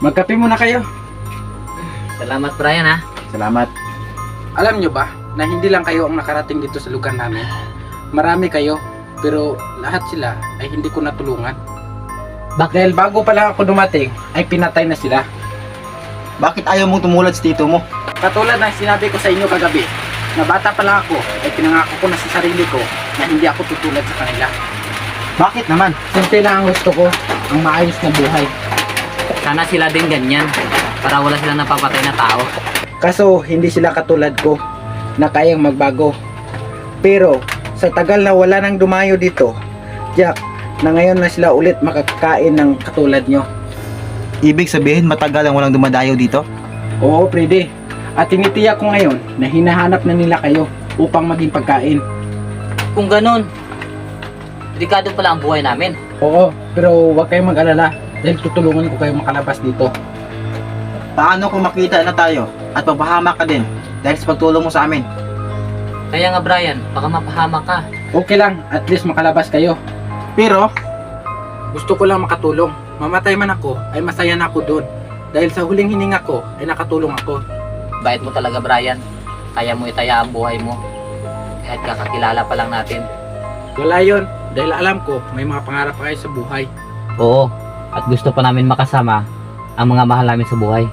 Magkape muna kayo. Salamat Brian ha. Salamat. Alam nyo ba na hindi lang kayo ang nakarating dito sa lugar namin? Marami kayo, pero lahat sila ay hindi ko natulungan. Dahil bago pa lang ako dumating, ay pinatay na sila. Bakit ayaw mong tumulad sa tito mo? Katulad ng sinabi ko sa inyo kagabi, na bata pa lang ako, ay pinangako ko na sa sarili ko na hindi ako tutulad sa kanila. Bakit naman? Simple lang ang gusto ko, ang maayos na buhay. Sana sila din ganyan para wala silang napapatay na tao. Kaso hindi sila katulad ko na kayang magbago. Pero sa tagal na wala nang dumayo dito, Jack, na ngayon na sila ulit makakain ng katulad nyo. Ibig sabihin matagal ang walang dumadayo dito? Oo, Freddy. At tinitiyak ko ngayon na hinahanap na nila kayo upang maging pagkain. Kung ganun, delikado pala ang buhay namin. Oo, pero huwag kayong mag-alala dahil tutulungan ko kayo makalabas dito. Paano kung makita na tayo at mapahamak ka din dahil sa pagtulong mo sa amin? Kaya nga Brian, baka mapahamak ka. Okay lang, at least makalabas kayo. Pero, Gusto ko lang makatulong. Mamatay man ako, ay masaya na ako doon. Dahil sa huling hininga ko, ay nakatulong ako. Bait mo talaga Brian. Kaya mo itaya ang buhay mo. Kahit kakakilala pa lang natin. Wala yun, dahil alam ko, may mga pangarap pa kayo sa buhay. Oo, at gusto pa namin makasama ang mga mahal namin sa buhay.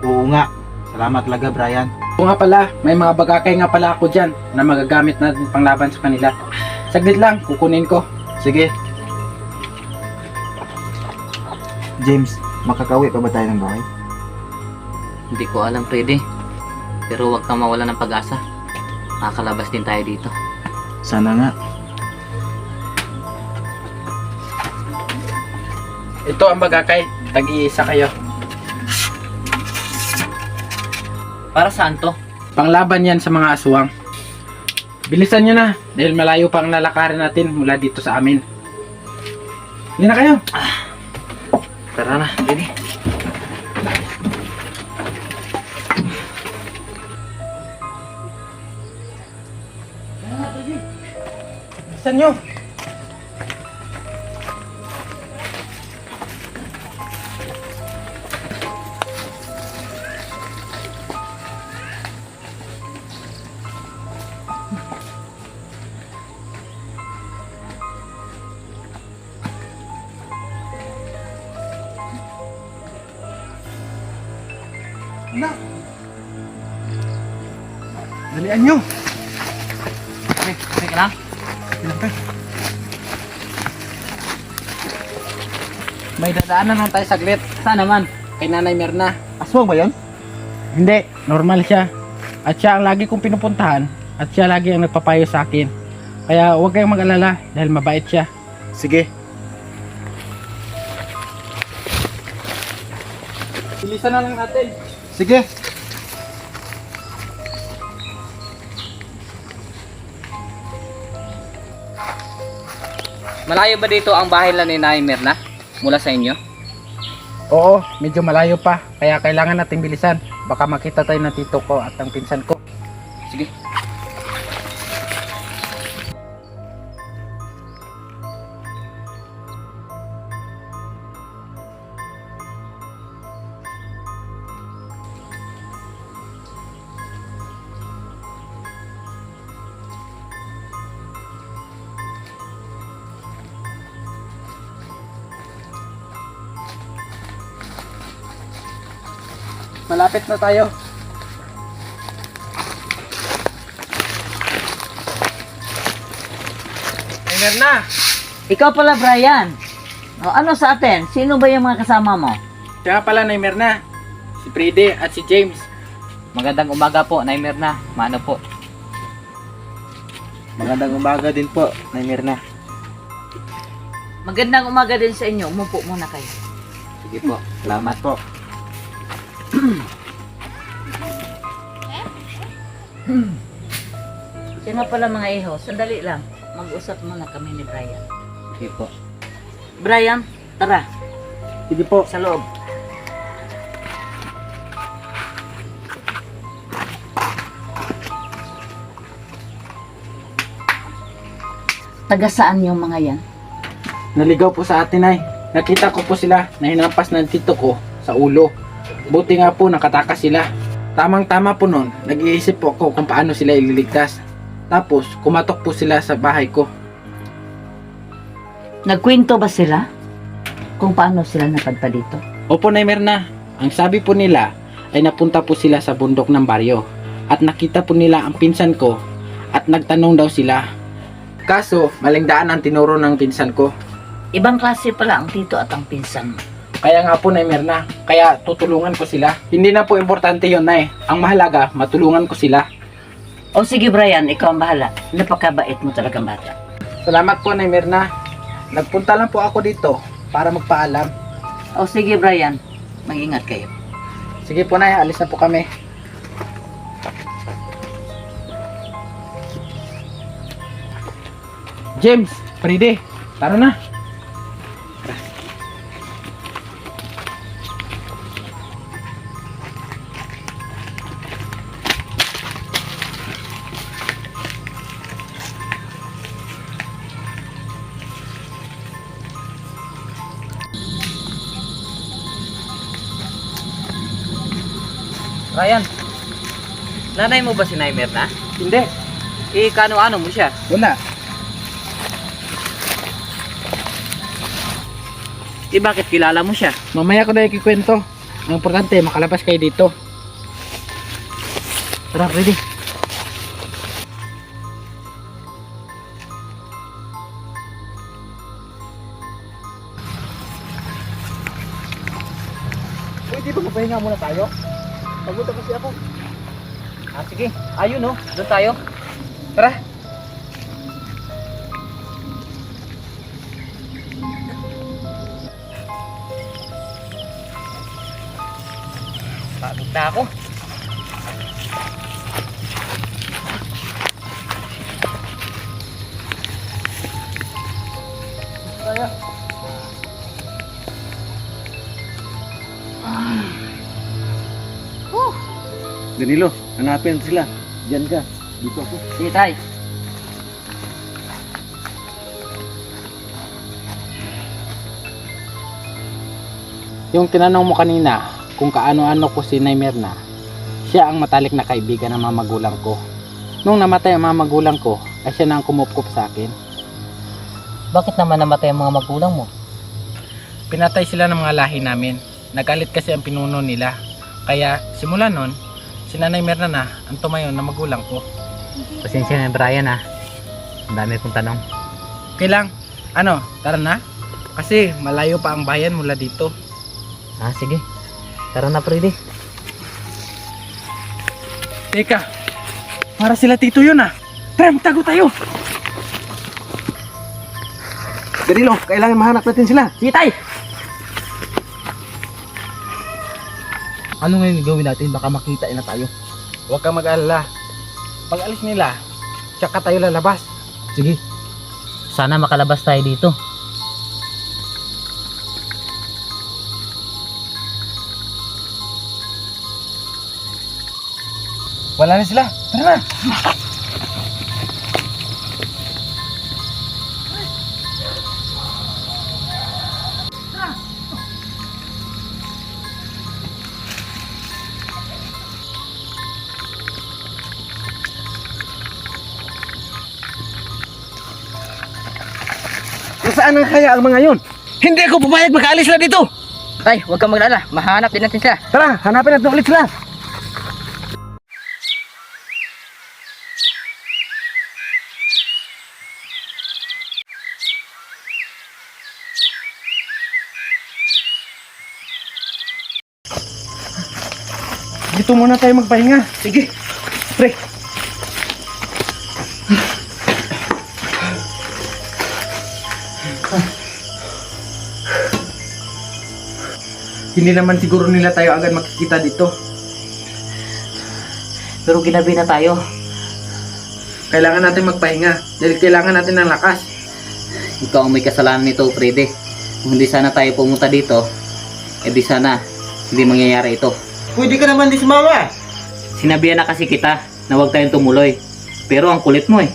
oo nga. Salamat talaga, Brian. Oo nga pala, may mga bagakay nga pala ako dyan na magagamit natin panglaban sa kanila. Saglit lang, kukunin ko. Sige. James, makakauwi pa ba tayo ng bahay? Hindi ko alam Freddy. Pero huwag kang mawala ng pag-asa. Makakalabas din tayo dito. Sana nga. Ito ang bagakay, tag-iisa kayo. Para saan to? Panglaban yan sa mga aswang. Bilisan nyo na, dahil malayo pa ang lalakarin natin mula dito sa amin. Hindi na kayo. Tara na, Freddy. Bilisan nyo. Anak! Dalian nyo! Okay ka lang? May dadaanan lang tayo saglit. Saan naman? Kay Nanay Mirna. Aswang ba yan? Hindi, normal siya. At siya ang lagi kong pinupuntahan. At siya lagi ang nagpapayo sa akin. Kaya huwag kayong mag-alala dahil mabait siya. Sige. Bilisan na lang natin. Sige. Malayo ba dito ang bahay lang ni Nay Mirna? Mula sa inyo? Oo, medyo malayo pa. Kaya kailangan natin bilisan. Baka makita tayo ng tito ko at ng pinsan ko. Sige. Malapit na tayo. Ay, Mirna! Ikaw pala, Brian. O, ano sa atin? Sino ba yung mga kasama mo? Siya nga pala, Nay Mirna. Si Freddy at si James. Magandang umaga po, Nay Mirna. Mano po? Magandang umaga din po, Nay Mirna. Magandang umaga din sa inyo. Umupo muna kayo. Sige po. Salamat po. Siya nga pala mga iho. Sandali lang. Mag-usap muna kami ni Brian. Sige po. Brian, tara. Sige po. Sa loob. Taga saan yung mga yan? Naligaw po sa atin, Nay. Nakita ko po sila na hinampas ng tito ko sa ulo. Buti nga po nakatakas sila. Tamang-tama po noon, nag-iisip po ako kung paano sila ililigtas. Tapos, kumatok po sila sa bahay ko. Nagkwento ba sila? Kung paano sila napadpa dito? Opo, Nay Mirna. Ang sabi po nila ay napunta po sila sa bundok ng baryo. At nakita po nila ang pinsan ko at nagtanong daw sila. Kaso, maling daan ang tinuro ng pinsan ko. Ibang klase pala ang tito at ang pinsan mo. Kaya nga po, Nay Mirna, kaya tutulungan ko sila. Hindi na po importante yun, Nay. Ang mahalaga, matulungan ko sila. O sige Brian, ikaw ang bahala. Napakabait mo talagang bata. Salamat po, Nay Mirna. Nagpunta lang po ako dito para magpaalam. O sige Brian, mag-ingat kayo. Sige po, Nay, alis na po kami. James, Fride, tara na. Ryan, nanay mo ba si Nay Mirna? Hindi, Kano-ano mo siya? wala. Bakit kilala mo siya? Mamaya ko na ikikwento. Ang importante, makalabas kayo dito. Tara, ready. Pwede ba magpahinga muna tayo? Pagod kasi ako. Sige. Ayun no, doon tayo. Tara. Pagod na ako. Danilo, hanapin sila. Diyan ka. Dito ako. Sige, tay. Yung tinanong mo kanina kung kaano-ano ko si Nay Mirna, siya ang matalik na kaibigan ng mga magulang ko. Nung namatay ang mga magulang ko, ay siya na ang kumupkup sa akin. Bakit naman namatay ang mga magulang mo? Pinatay sila ng mga lahi namin. Nagalit kasi ang pinuno nila. Kaya simula nun, si Nanay Mirna na ang tumayo na magulang ko. Pasensya na, Brian ha. Ang dami kong tanong. Okay lang. Ano, tara na? Kasi malayo pa ang bayan mula dito. Sige. Tara na, Freddy. Teka, para sila tito yun ah. Tara, magtago tayo. Danilo, kailangan mahanap natin sila. Sige tay. Ano ngayon gawin natin? Baka makita na tayo. Huwag kang mag-alala. Pag alis nila, tsaka tayo lalabas. Sige. Sana makalabas tayo dito. Wala na sila. Tara na. Saan na kaya ang mga yun? Hindi ako pumayag makaalis sila dito. Tay, huwag kang mag-alala. Mahanap din natin sila. Tara, hanapin natin ulit sila. Dito muna tayo magpahinga. Sige. Pre. Hindi naman siguro nila tayo agad makikita dito. Pero ginabi na tayo. Kailangan natin magpahinga dahil kailangan natin ng lakas. Ikaw ang may kasalanan nito, Freddy. Kung hindi sana tayo pumunta dito, di sana hindi mangyayari ito. Pwede ka naman di sumama. Sinabihan na kasi kita na huwag tayong tumuloy. Pero ang kulit mo eh.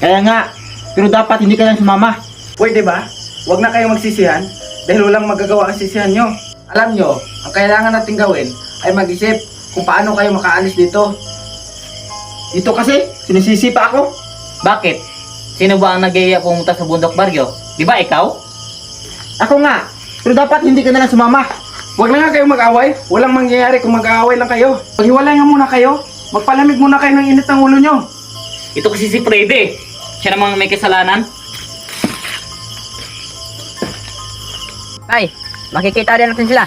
Kaya nga, pero dapat hindi ka lang sumama. Pwede ba? Huwag na kayong magsisihan dahil walang magagawa ang sisihan nyo. Alam nyo, ang kailangan natin gawin ay mag-isip kung paano kayo makaalis dito. Ito kasi, sinisisi pa ako. Bakit? Sino ba ang nag-iaya pumunta sa bundok baryo? Di ba ikaw? Ako nga, pero dapat hindi ka na lang sumama. Huwag na nga kayong mag-away. Walang mangyayari kung mag-aaway lang kayo. Maghiwalay nga muna kayo. Magpalamig muna kayo ng init ng ulo nyo. Ito kasi si Freddy. Siya namang may kasalanan. Tay, makikita din natin sila.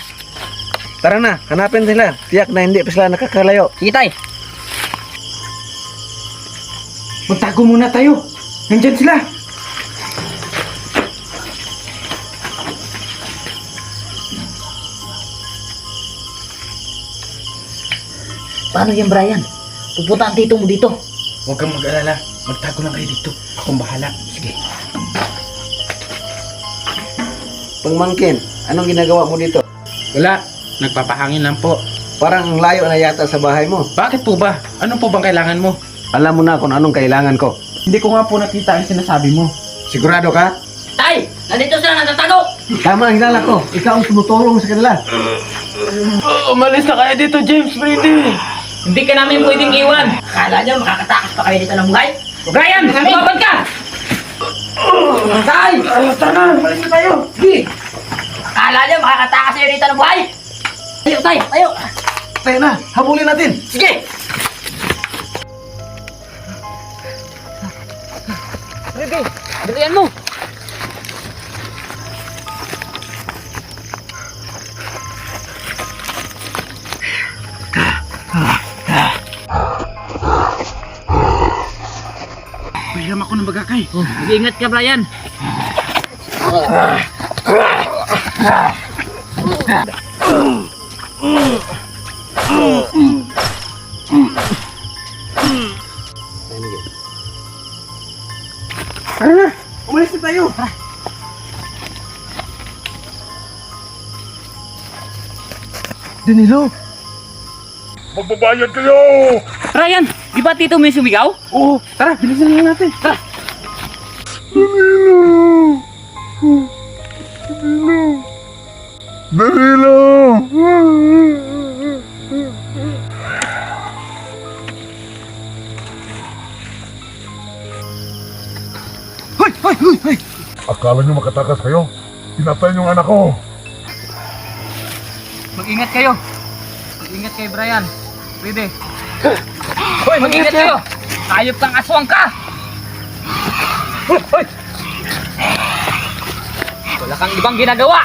Tara na, hanapin sila. Tiyak na hindi pa sila nakakalayo. Sige, tay. Magtago muna tayo. Nandyan sila. Paano yan, Brian? Pupunta ang tito mo dito. Huwag kang mag-alala. Magtago lang kayo dito. Akong bahala. Sige. Pangmangkin, anong ginagawa mo dito? Wala. Nagpapahangin lang po. Parang ang layo na yata sa bahay mo. Bakit po ba? Ano po bang kailangan mo? Alam mo na kung anong kailangan ko. Hindi ko nga po nakita ang sinasabi mo. Sigurado ka? Tay! Nandito sila natatago! Tama ang hinala ko. Ikaw ang tumutulong sa kanila. Umalis na kaya dito, James Brady. Hindi ka namin pwedeng iwan. Akala niyo makakatakas pa kayo dito ng buhay? Brian! Lumabag ka! Tay! Tara na, umalis na tayo. Sige! Akala niyo makakatakas kayo dito ng buhay? Tayo, tay! Tayo! Tayo na, habulin natin. Sige! Sige! Dalian mo! Pahiram ako ng bagakay. Mag-ingat ka, Brian. Tara na, umalis na tayo. Danilo, Brian! Di ba tito mo yung sumigaw? Oo, tara, bilisan na lang natin. Tara. Akala nyo makatakas kayo? Pinatay yung anak ko. Mag-ingat kayo. Mag-ingat kayo, Brian. Freddy. Hoy, mag-ingat kayo. Hayop kang aswang ka. Hoy! Wala kang ibang ginagawa.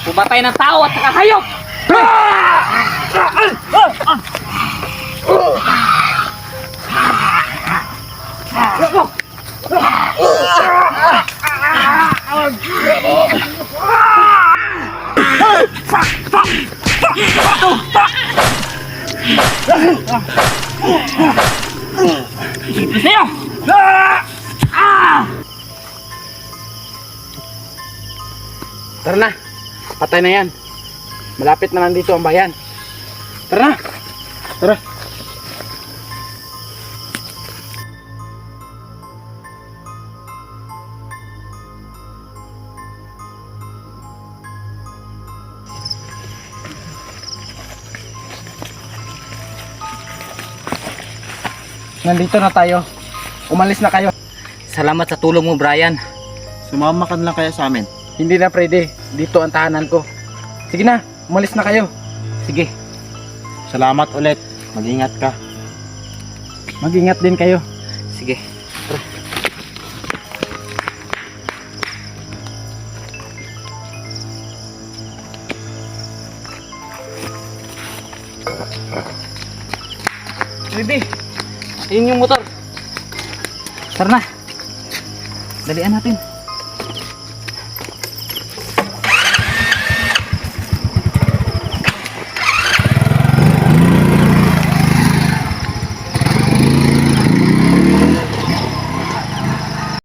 Pumatay ng tao at saka hayop. Ito sa'yo! Tara na, patay na yan. Malapit na lang dito ang bayan. Tara na. Tara. Nandito na tayo. Umalis na kayo. Salamat sa tulong mo, Brian. Sumama ka na lang kaya sa amin. Hindi na pwede. Dito ang tahanan ko. Sige na, umalis na kayo. Sige. Salamat ulit. Mag-ingat ka. Mag-ingat din kayo. Sige. Freddy, ayun yung motor. Tara na. Dalian natin.